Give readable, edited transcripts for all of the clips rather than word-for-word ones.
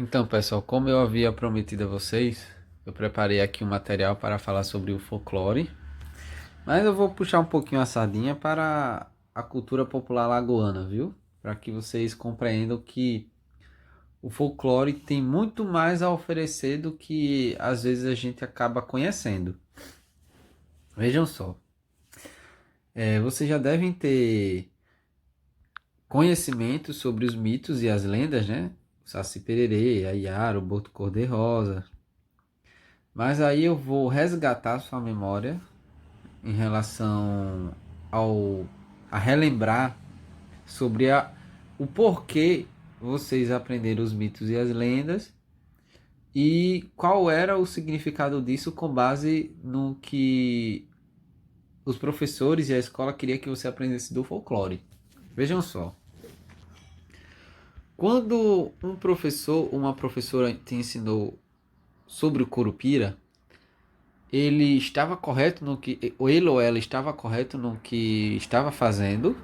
Então, pessoal, como eu havia prometido a vocês, eu preparei aqui um material para falar sobre o folclore, mas eu vou puxar um pouquinho a sardinha para a cultura popular lagoana, viu? Para que vocês compreendam que o folclore tem muito mais a oferecer do que às vezes a gente acaba conhecendo. Vejam só, vocês já devem ter conhecimento sobre os mitos e as lendas, né? O Saci Pererê, a Iara, o Boto Cor-de-Rosa. Mas aí eu vou resgatar sua memória em relação ao a relembrar sobre o porquê vocês aprenderam os mitos e as lendas e qual era o significado disso com base no que os professores e a escola queria que você aprendesse do folclore. Vejam só, quando um professor ou uma professora te ensinou sobre o Curupira, ele estava correto no que, ou ele ou ela estava correto no que estava fazendo,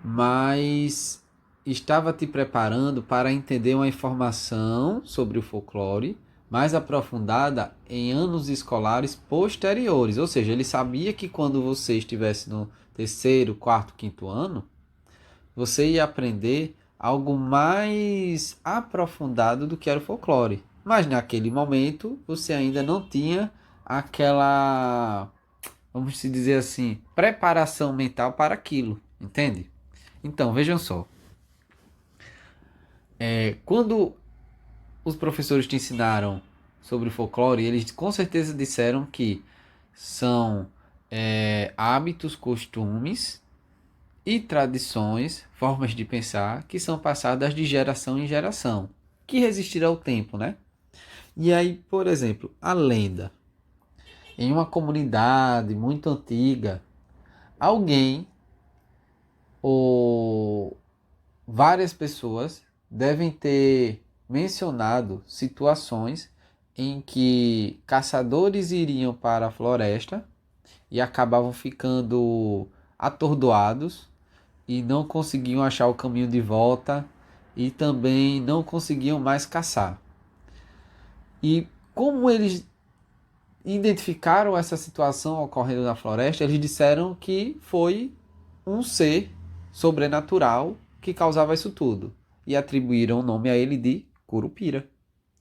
mas estava te preparando para entender uma informação sobre o folclore mais aprofundada em anos escolares posteriores. Ou seja, ele sabia que quando você estivesse no terceiro, quarto, quinto ano, você ia aprender algo mais aprofundado do que era o folclore. Mas naquele momento você ainda não tinha aquela, vamos dizer assim, preparação mental para aquilo, entende? Então, vejam só. Quando os professores te ensinaram sobre o folclore, eles com certeza disseram que são hábitos, costumes e tradições, formas de pensar que são passadas de geração em geração, que resistirá ao tempo, né? E aí, por exemplo, a lenda. Em uma comunidade muito antiga, alguém ou várias pessoas devem ter mencionado situações em que caçadores iriam para a floresta e acabavam ficando atordoados e não conseguiam achar o caminho de volta e também não conseguiam mais caçar. E como eles identificaram essa situação ocorrendo na floresta, eles disseram que foi um ser sobrenatural que causava isso tudo e atribuíram o nome a ele de Curupira.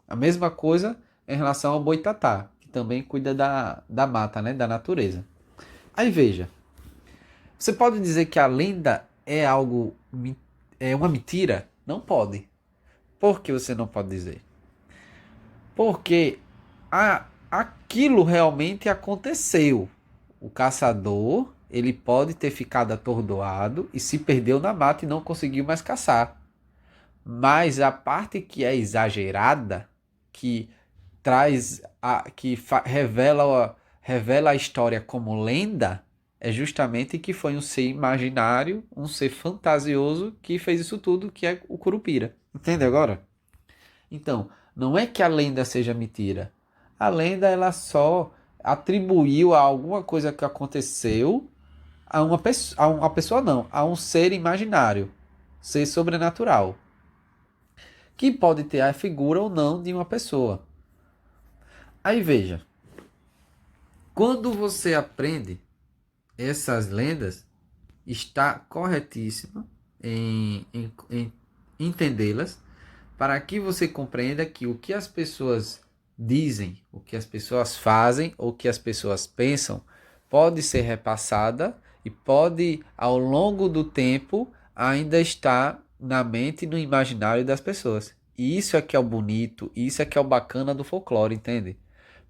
A mesma coisa em relação ao Boitatá, que também cuida da mata, né, da natureza. Aí veja, você pode dizer que a lenda é algo, é uma mentira? Não pode. Por que você não pode dizer? Porque aquilo realmente aconteceu. O caçador, ele pode ter ficado atordoado e se perdeu na mata e não conseguiu mais caçar. Mas a parte que é exagerada, que traz revela a história como lenda, é justamente que foi um ser imaginário, um ser fantasioso que fez isso tudo, que é o Curupira. Entende agora? Então, não é que a lenda seja mentira. A lenda ela só atribuiu a alguma coisa que aconteceu a uma pessoa não, a um ser imaginário, ser sobrenatural, que pode ter a figura ou não de uma pessoa. Aí veja, quando você aprende essas lendas, está corretíssimo em entendê-las para que você compreenda que o que as pessoas dizem, o que as pessoas fazem, ou o que as pessoas pensam, pode ser repassada e pode, ao longo do tempo, ainda estar na mente e no imaginário das pessoas. E isso é que é o bonito, isso é que é o bacana do folclore, entende?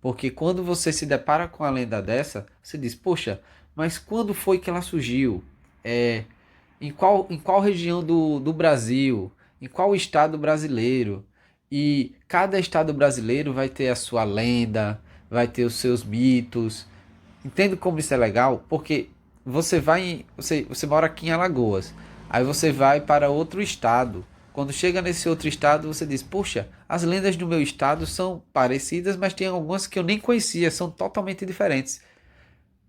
Porque quando você se depara com a lenda dessa, você diz, poxa, mas quando foi que ela surgiu? É, em qual região do Brasil? Em qual estado brasileiro? E cada estado brasileiro vai ter a sua lenda, vai ter os seus mitos. Entende como isso é legal? Porque você mora aqui em Alagoas, aí você vai para outro estado. Quando chega nesse outro estado, você diz: Puxa, as lendas do meu estado são parecidas, mas tem algumas que eu nem conhecia, são totalmente diferentes.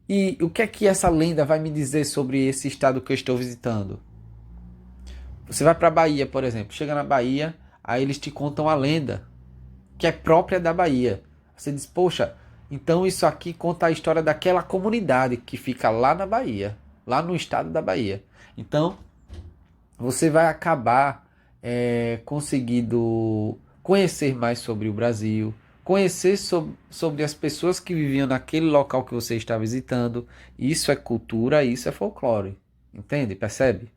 E o que essa lenda vai me dizer sobre esse estado que eu estou visitando? Você vai para a Bahia, por exemplo. Chega na Bahia, Aí eles te contam a lenda, que é própria da Bahia. Você diz, poxa, então isso aqui conta a história daquela comunidade que fica lá na Bahia, lá no estado da Bahia. Então, você vai acabar conseguindo conhecer mais sobre o Brasil, conhecer sobre as pessoas que viviam naquele local que você está visitando. Isso é cultura, isso é folclore. Entende? Percebe?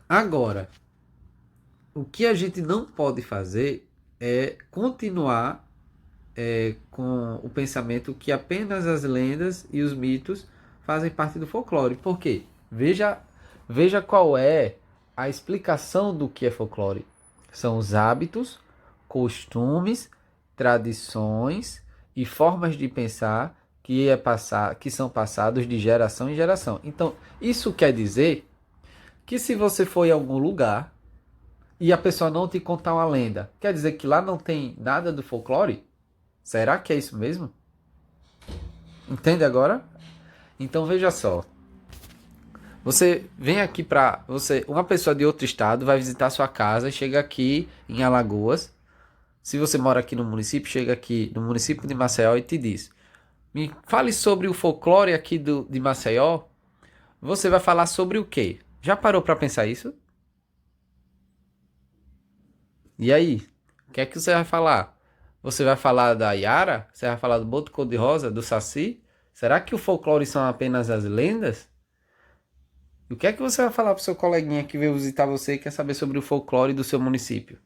Agora, o que a gente não pode fazer é continuar com o pensamento que apenas as lendas e os mitos fazem parte do folclore. Por quê? Veja qual é a explicação do que é folclore. São os hábitos, costumes, tradições e formas de pensar que são passados de geração em geração. Então, isso quer dizer que se você for em algum lugar e a pessoa não te contar uma lenda, quer dizer que lá não tem nada do folclore? Será que é isso mesmo? Entende agora? Então veja só. Você vem aqui uma pessoa de outro estado vai visitar sua casa, chega aqui em Alagoas. Se você mora aqui no município, chega aqui no município de Maceió e te diz: "Me fale sobre o folclore aqui de Maceió". Você vai falar sobre o quê? Já parou para pensar isso? E aí? O que é que você vai falar? Você vai falar da Yara? Você vai falar do Boto Cor-de-Rosa, do Saci? Será que o folclore são apenas as lendas? E o que é que você vai falar pro seu coleguinha que veio visitar você e quer saber sobre o folclore do seu município?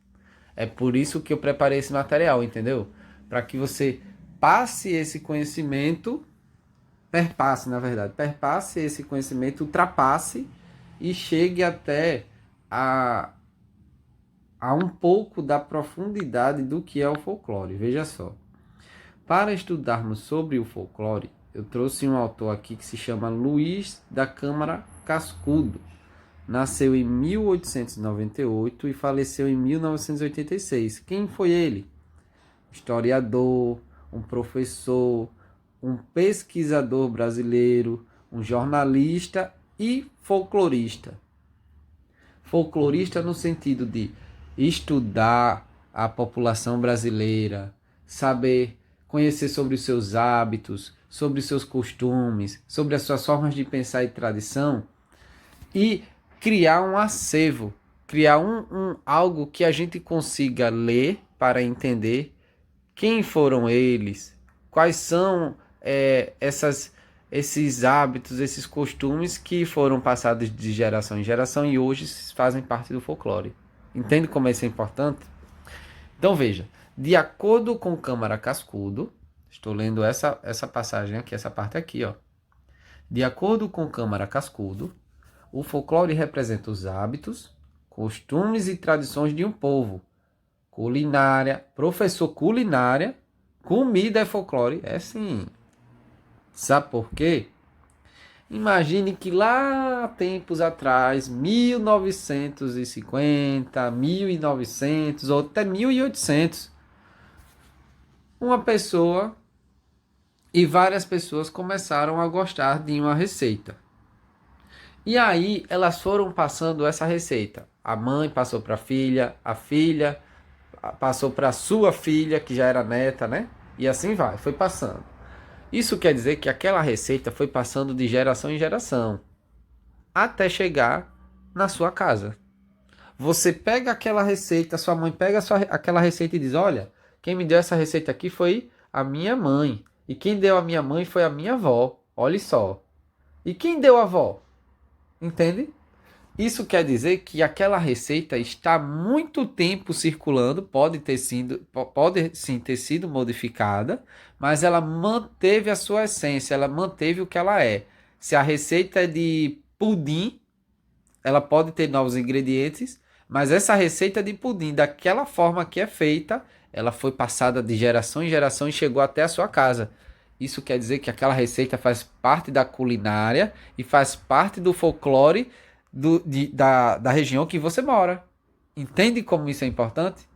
É por isso que eu preparei esse material, entendeu? Para que você passe esse conhecimento, perpasse esse conhecimento, ultrapasse e chegue até a, a um pouco da profundidade do que é o folclore. Veja só. Para estudarmos sobre o folclore, eu trouxe um autor aqui que se chama Luiz da Câmara Cascudo. Nasceu em 1898 e faleceu em 1986. Quem foi ele? Historiador, um professor, um pesquisador brasileiro, um jornalista e folclorista. Folclorista no sentido de estudar a população brasileira, saber conhecer sobre os seus hábitos, sobre os seus costumes, sobre as suas formas de pensar e tradição e criar um acervo, criar algo que a gente consiga ler para entender quem foram eles, quais são esses hábitos, esses costumes que foram passados de geração em geração e hoje fazem parte do folclore. Entende como isso é importante? Então veja, de acordo com Câmara Cascudo, estou lendo essa passagem aqui, essa parte aqui, ó. De acordo com Câmara Cascudo, o folclore representa os hábitos, costumes e tradições de um povo. Culinária, professor, culinária, comida é folclore, é sim. Sabe por quê? Imagine que lá tempos atrás, 1950, 1900 ou até 1800, uma pessoa e várias pessoas começaram a gostar de uma receita. E aí elas foram passando essa receita. A mãe passou para a filha passou para sua filha, que já era neta, né? E assim vai, foi passando. Isso quer dizer que aquela receita foi passando de geração em geração, até chegar na sua casa. Você pega aquela receita, sua mãe pega aquela receita e diz: olha, quem me deu essa receita aqui foi a minha mãe. E quem deu a minha mãe foi a minha avó. Olha só. E quem deu a avó? Entende? Isso quer dizer que aquela receita está há muito tempo circulando, pode sim ter sido modificada, mas ela manteve a sua essência, ela manteve o que ela é. Se a receita é de pudim, ela pode ter novos ingredientes, mas essa receita de pudim, daquela forma que é feita, ela foi passada de geração em geração e chegou até a sua casa. Isso quer dizer que aquela receita faz parte da culinária e faz parte do folclore da região que você mora. Entende como isso é importante?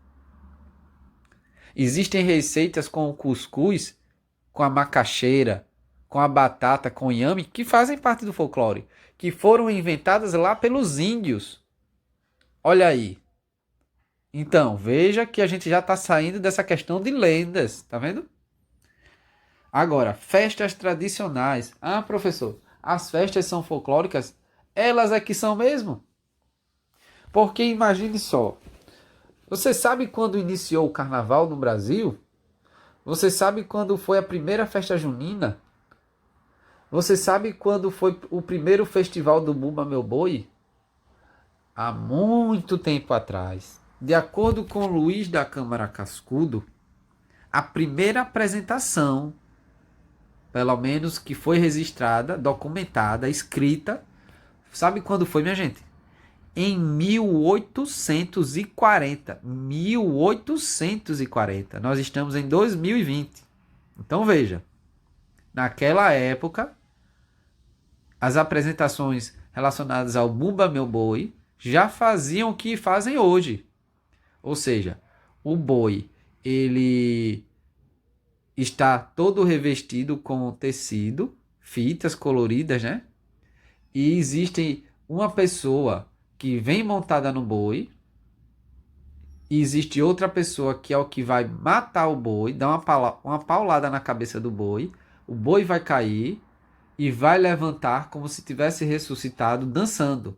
Existem receitas com o cuscuz, com a macaxeira, com a batata, com o inhame, que fazem parte do folclore, que foram inventadas lá pelos índios. Olha aí. Então, veja que a gente já está saindo dessa questão de lendas, tá vendo? Agora, festas tradicionais. Ah, professor, as festas são folclóricas? Elas é que são mesmo. Porque imagine só, você sabe quando iniciou o carnaval no Brasil? Você sabe quando foi a primeira festa junina? Você sabe quando foi o primeiro festival do Bumba Meu Boi? Há muito tempo atrás. De acordo com Luiz da Câmara Cascudo, a primeira apresentação, pelo menos que foi registrada, documentada, escrita, sabe quando foi, minha gente? Em 1840. 1840. Nós estamos em 2020. Então veja, naquela época, as apresentações relacionadas ao Bumba Meu Boi já faziam o que fazem hoje. Ou seja, o boi, ele está todo revestido com tecido, fitas coloridas, né? E existe uma pessoa que vem montada no boi, e existe outra pessoa que é o que vai matar o boi, dar uma paulada na cabeça do boi, o boi vai cair e vai levantar como se tivesse ressuscitado dançando,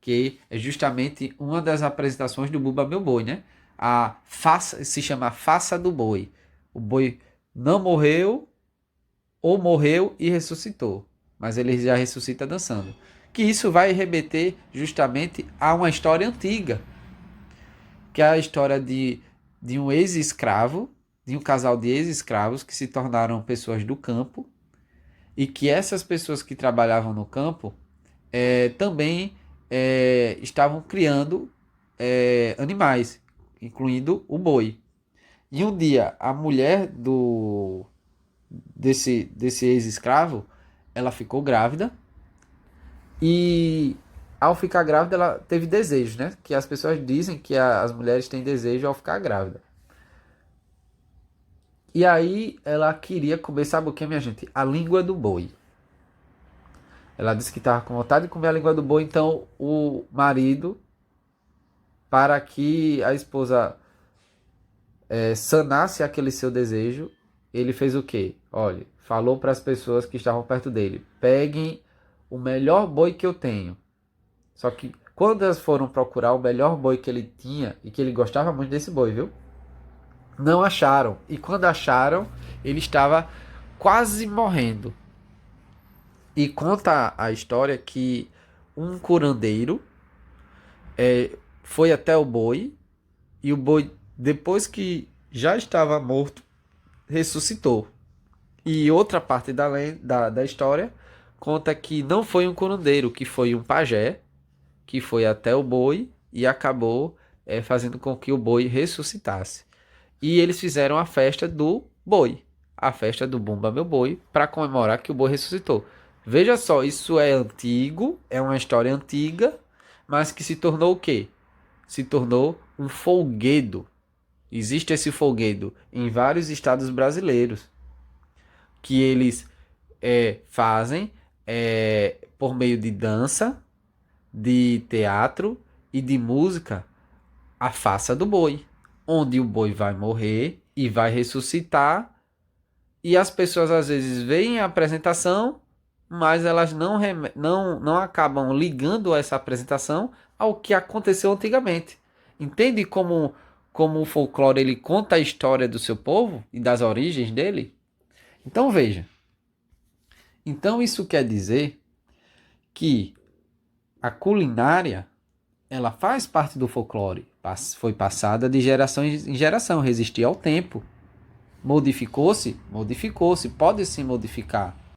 que é justamente uma das apresentações do Bumba Meu Boi, né? A faça, se chama Faça do Boi. O boi não morreu ou morreu e ressuscitou, mas ele já ressuscita dançando. Que isso vai remeter justamente a uma história antiga, que é a história de um ex-escravo, de um casal de ex-escravos que se tornaram pessoas do campo, e que essas pessoas que trabalhavam no campo também estavam criando animais, incluindo o boi. E um dia a mulher desse ex-escravo, ela ficou grávida e ao ficar grávida ela teve desejos, né? Que as pessoas dizem que as mulheres têm desejo ao ficar grávida. E aí ela queria comer, sabe o que, minha gente? A língua do boi. Ela disse que estava com vontade de comer a língua do boi, então o marido, para que a esposa sanasse aquele seu desejo, ele fez o quê? Olha, falou para as pessoas que estavam perto dele: peguem o melhor boi que eu tenho. Só que quando elas foram procurar o melhor boi que ele tinha, e que ele gostava muito desse boi, viu? Não acharam. E quando acharam, ele estava quase morrendo. E conta a história que um curandeiro foi até o boi, e o boi, depois que já estava morto, ressuscitou. E outra parte da história conta que não foi um curandeiro, que foi um pajé, que foi até o boi e acabou fazendo com que o boi ressuscitasse. E eles fizeram a festa do boi, a festa do Bumba Meu Boi, para comemorar que o boi ressuscitou. Veja só, isso é antigo, é uma história antiga, mas que se tornou o quê? Se tornou um folguedo. Existe esse folguedo em vários estados brasileiros, que eles fazem por meio de dança, de teatro e de música, a faça do boi, onde o boi vai morrer e vai ressuscitar, e as pessoas às vezes veem a apresentação, mas elas não acabam ligando essa apresentação ao que aconteceu antigamente. Entende como o folclore ele conta a história do seu povo e das origens dele? Então veja. Então isso quer dizer que a culinária ela faz parte do folclore. Foi passada de geração em geração, resistiu ao tempo. Modificou-se? Modificou-se, pode se modificar.